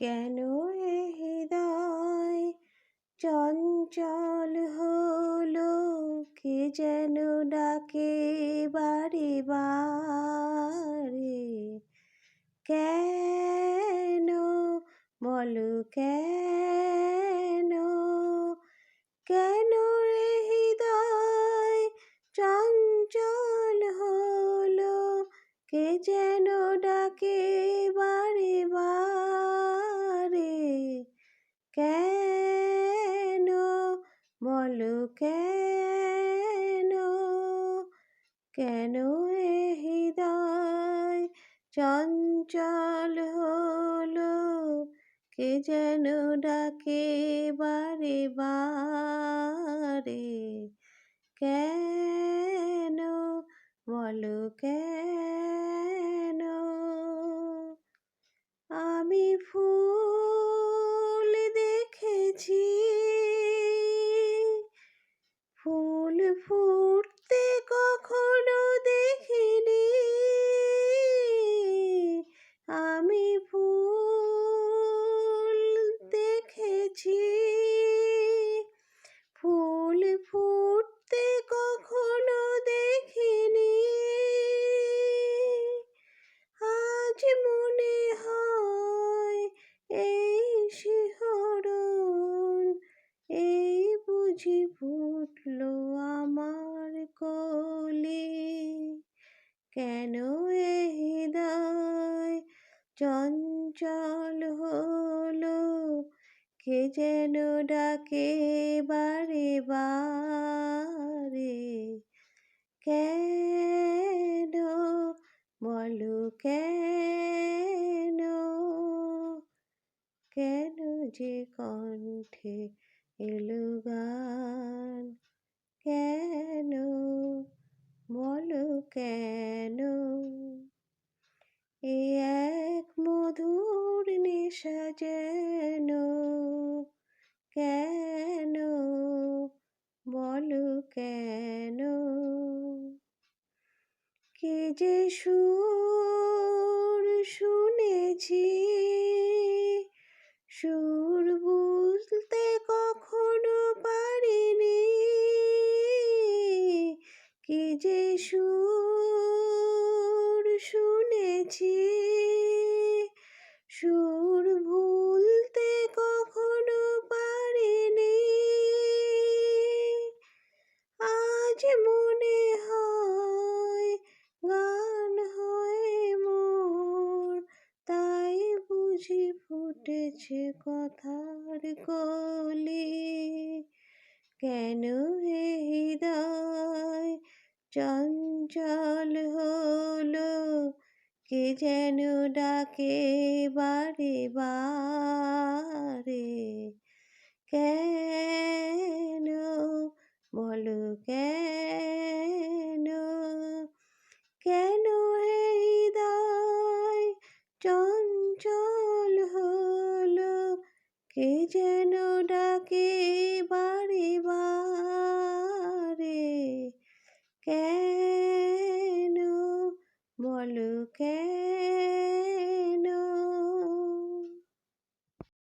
কেন এ হৃদয় চঞ্চল হলো, কে যেন ডাকে বারে বারে। কেন বলো কেন, কেন এ হৃদয় চঞ্চল হলো, কে যেন ডাকে বারে বারে। কেন বলো কেন, কেন এ হৃদয় চঞ্চল হলো, কে যেন ডাকে বারে বারে। কেন বলো কেন। আমি ফুল দেখেছি, ফুল ফুটতে কখনো দেখিনি। আমি ফুল দেখেছি, ফুল ফুটতে কখনো দেখিনি। আজ মনে হয় এই শিহরণ, এই বুঝি ফুটলো আমার কোলে। কেন এ হৃদয় চঞ্চল হলো, কে যেন ডাকে বারে বারে। কেন বলো কেন, কেন যে কণ্ঠে এলো গান। কেন বলো কেন, এ এক মধুর নেশা যেন। কেন বলো কেন, কে যে সুর শুনেছি, সুর বুঝতে কখনো পারিনি। কে যে সুর শুনেছি, সুর ভুলতে কখনো পারিনি। আজ মনে হয় গান হয়ে মোর, তাই বুঝি ফুটেছে কথার কলি। কেন হে হৃদয় চঞ্চল হলো, কে যেন ডাকে বারে বারে। কেন বলো কেন।